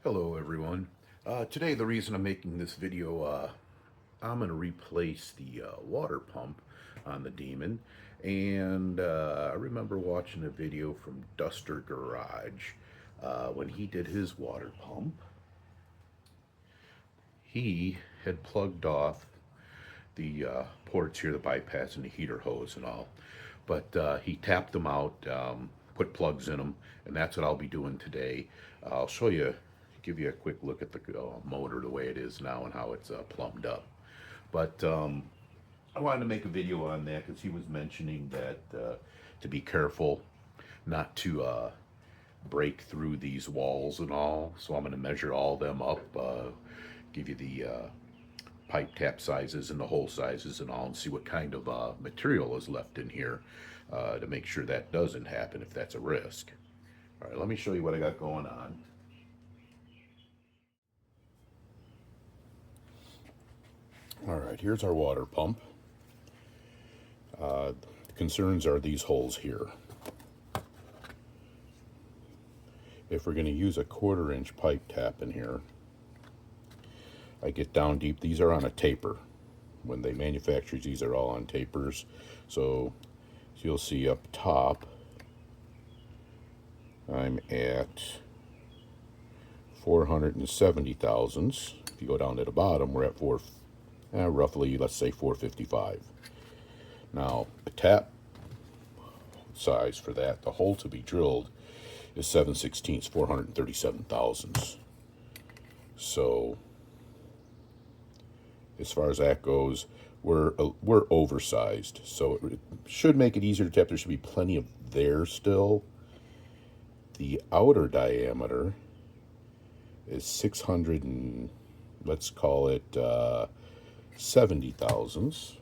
Hello everyone. Today the reason I'm making this video, I'm going to replace the water pump on the Demon. And I remember watching a video from Duster Garage when he did his water pump. He had plugged off the ports here, the bypass and the heater hose and all. But he tapped them out, put plugs in them, and that's what I'll be doing today. I'll show you, give you a quick look at the motor, the way it is now and how it's plumbed up. But I wanted to make a video on that because he was mentioning that to be careful not to break through these walls and all. So I'm going to measure all them up, give you the pipe tap sizes and the hole sizes and all, and see what kind of material is left in here to make sure that doesn't happen if that's a risk. All right, let me show you what I got going on. All right, here's our water pump. The concerns are these holes here. If we're going to use a 1/4-inch pipe tap in here, I get down deep. These are on a taper. When they manufacture these are all on tapers. So you'll see up top, I'm at 470 thousandths. If you go down to the bottom, we're at roughly, let's say 455. Now, the tap size for that, the hole to be drilled, is 7/16, 437 thousandths. So, as far as that goes, we're oversized. So it should make it easier to tap. There should be plenty of there still. The outer diameter is 600 and let's call it 70 thousandths,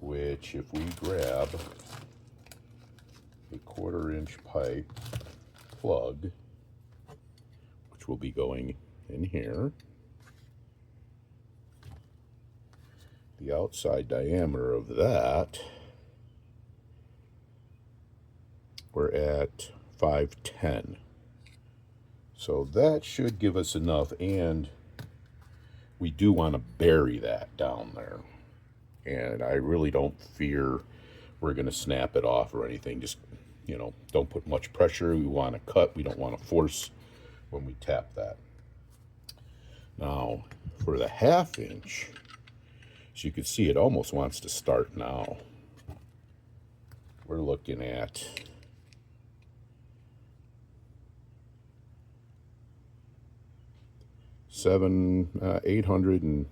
which if we grab a 1/4-inch pipe plug, which will be going in here, the outside diameter of that, we're at 510. So that should give us enough, and we do want to bury that down there. And I really don't fear we're going to snap it off or anything. Just, don't put much pressure. We want to cut. We don't want to force when we tap that. Now, for the 1/2 inch, as you can see, it almost wants to start now. We're looking at seven, 800 and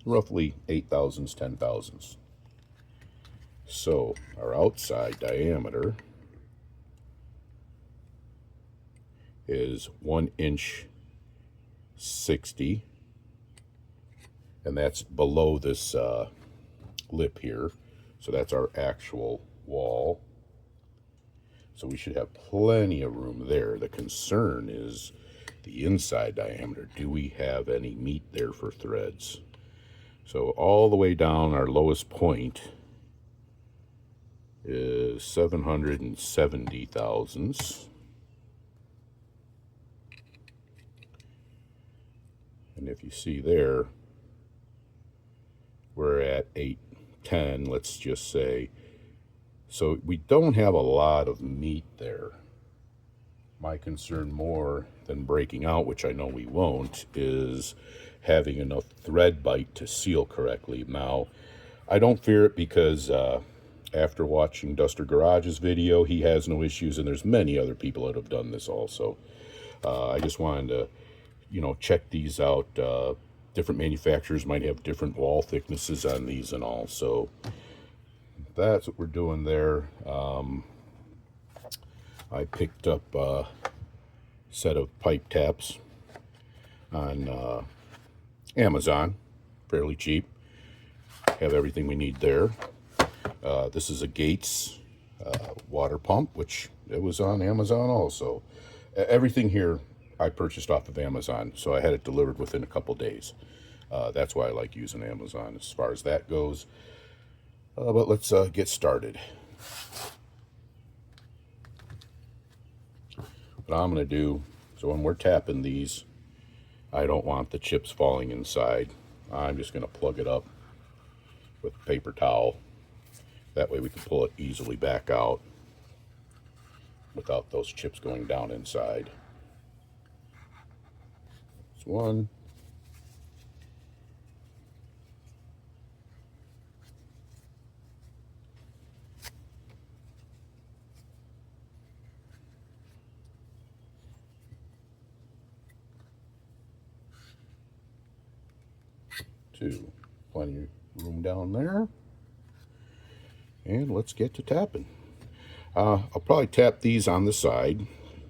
roughly 8 thousandths, 10 thousandths. So our outside diameter is 1 inch 60, and that's below this lip here. So that's our actual wall. So we should have plenty of room there. The concern is the inside diameter. Do we have any meat there for threads? So all the way down, our lowest point is 770 thousandths. And if you see there, we're at 810, let's just say. So we don't have a lot of meat there. My concern, more than breaking out, which I know we won't, is having enough thread bite to seal correctly. Now, I don't fear it because after watching Duster Garage's video, he has no issues, and there's many other people that have done this also. I just wanted to, check these out. Different manufacturers might have different wall thicknesses on these and all, so that's what we're doing there. I picked up a set of pipe taps on Amazon, fairly cheap. Have everything we need there. This is a Gates water pump, which it was on Amazon also. Everything here I purchased off of Amazon, so I had it delivered within a couple days. That's why I like using Amazon as far as that goes. But let's get started. What I'm going to do So when we're tapping these, I don't want the chips falling inside. I'm just going to plug it up with a paper towel. That way we can pull it easily back out without those chips going down inside. That's one. Two. Plenty of room down there. And let's get to tapping. I'll probably tap these on the side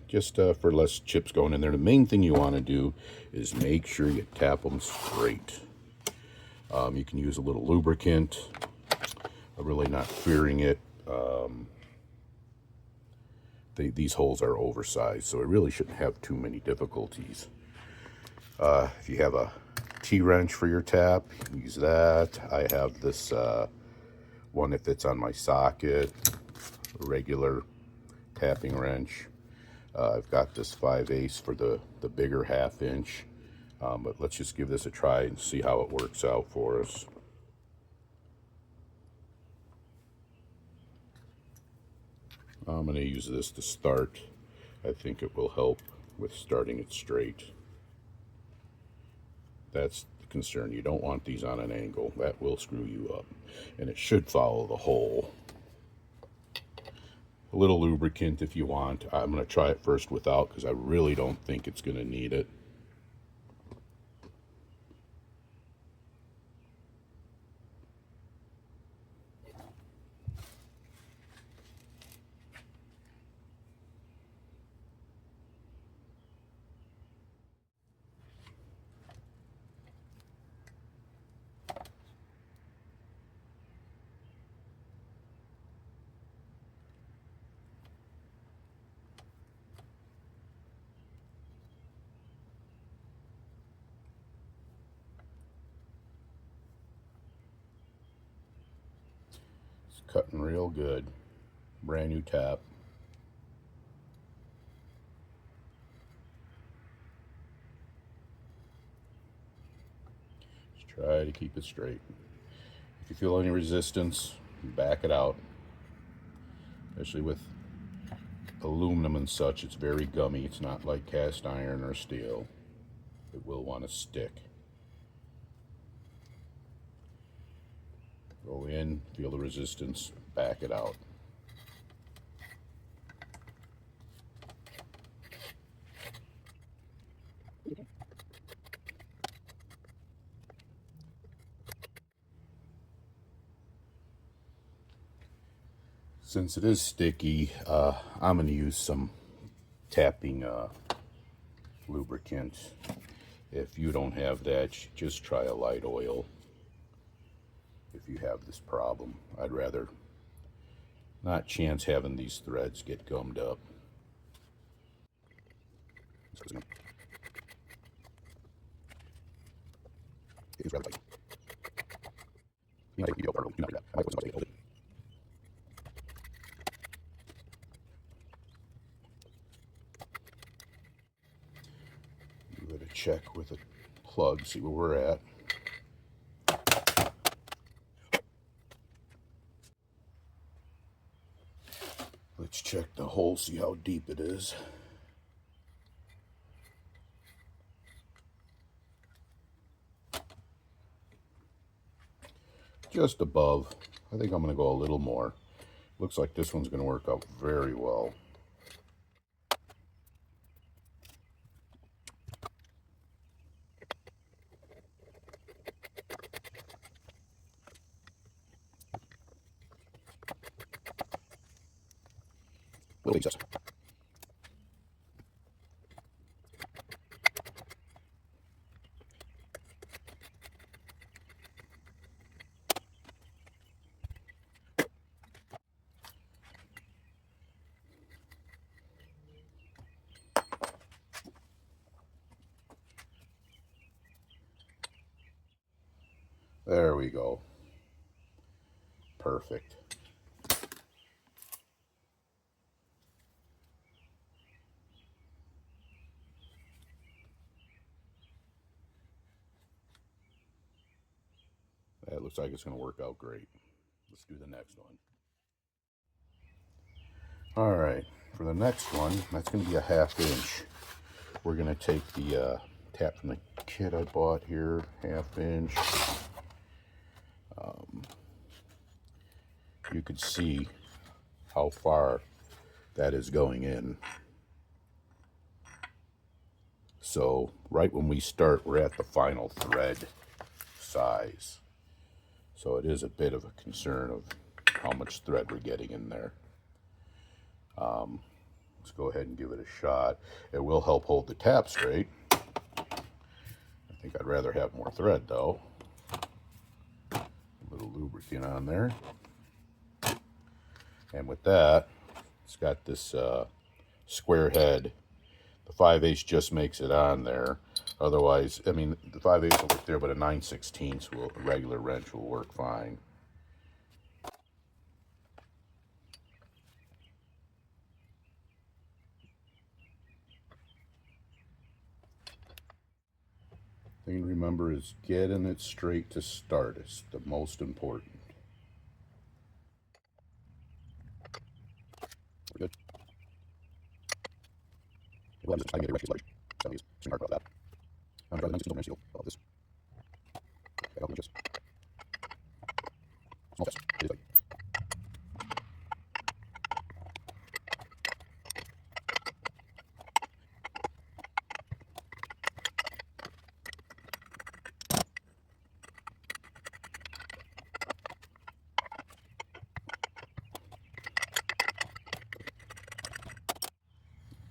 just for less chips going in there. The main thing you want to do is make sure you tap them straight. You can use a little lubricant. I'm really not fearing it. These holes are oversized, so it really shouldn't have too many difficulties. If you have a T-wrench for your tap, use that. I have this one that fits on my socket, a regular tapping wrench. I've got this 5/8 for the bigger 1/2 inch, but let's just give this a try and see how it works out for us. I'm going to use this to start. I think it will help with starting it straight. That's the concern. You don't want these on an angle. That will screw you up. And it should follow the hole. A little lubricant if you want. I'm going to try it first without because I really don't think it's going to need it. It's cutting real good. Brand new tap. Just try to keep it straight. If you feel any resistance, back it out. Especially with aluminum and such, it's very gummy. It's not like cast iron or steel. It will want to stick. Go in, feel the resistance, back it out. Since it is sticky, I'm going to use some tapping lubricant. If you don't have that, just try a light oil. If you have this problem, I'd rather not chance having these threads get gummed up. It is rather tight. You might do that. I might put some it. Give it a check with a plug, see where we're at. Let's check the hole, see how deep it is. Just above. I think I'm going to go a little more. Looks like this one's going to work out very well. We'll take this. There we go. Perfect. looks like it's going to work out great. Let's do the next one. All right, for the next one, that's going to be a 1/2 inch. We're going to take the tap from the kit I bought here, 1/2 inch. You could see how far that is going in. So right when we start, we're at the final thread size. So it is a bit of a concern of how much thread we're getting in there. Let's go ahead and give it a shot. It will help hold the tap straight. I think I'd rather have more thread though. A little lubricant on there. And with that, it's got this square head. The 5/8 just makes it on there. Otherwise, I mean, the 5/8 will work there, but a 9/16 will, a regular wrench will work fine. Thing to remember is getting it straight to start is the most important. Good. Well, I made a wrench large. So it's hard about that. I'm going to try the 9/16 wrench seal. About this. About inches. Small test. It is like.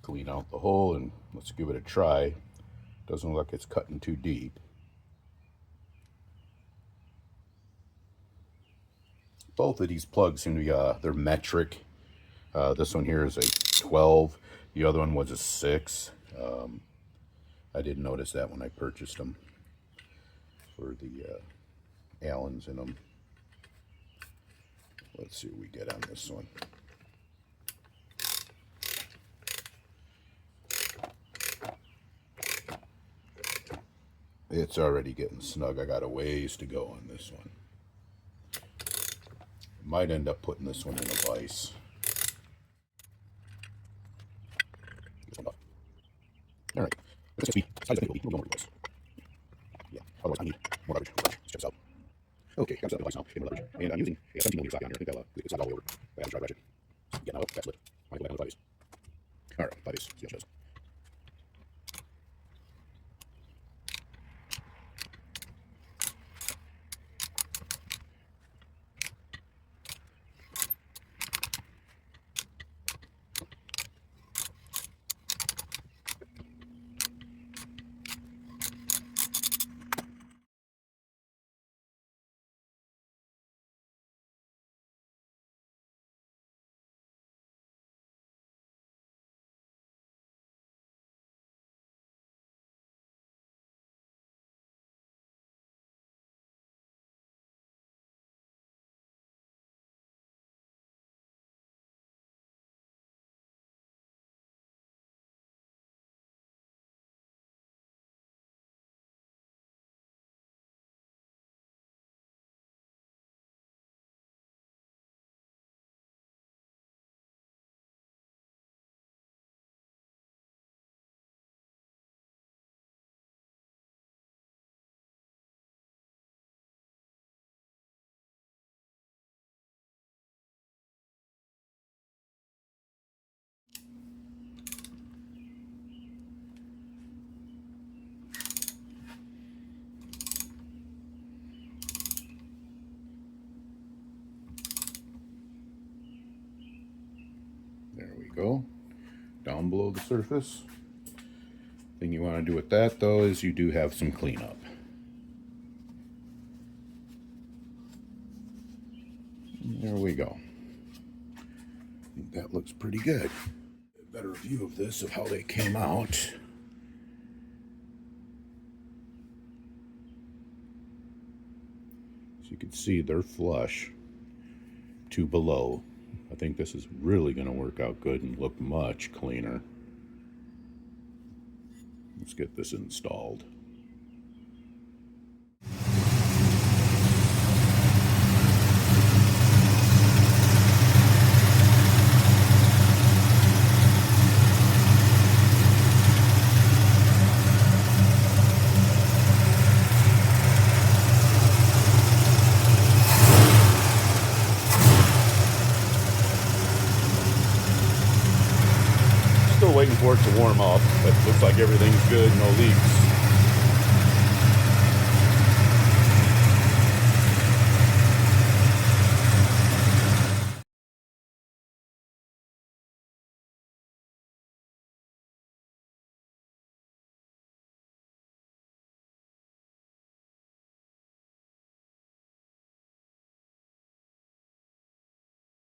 Clean out the hole and let's give it a try. Doesn't look like it's cutting too deep. Both of these plugs seem to be they're metric. This one here is a 12. The other one was a 6. I didn't notice that when I purchased them for the Allens in them. Let's see what we get on this one. It's already getting snug. I got a ways to go on this one. Might end up putting this one in a vise. All right. Let's just be size of it. We'll go more vise. Yeah. Otherwise, I need more leverage. Let's check this out. Okay, got the device now. More leverage. And I'm using a 17mm socket on here. I think that'll it slides all the way over. I have to try to ratchet. Yeah, now that's lit. I go back on the vise. All right, vise. See how it shows. There we go. Down below the surface. Thing you want to do with that though is you do have some cleanup. There we go. I think that looks pretty good. A better view of this, of how they came out. So you can see they're flush to below. I think this is really going to work out good and look much cleaner. Let's get this installed. waiting for it to warm up, but looks like everything's good, no leaks.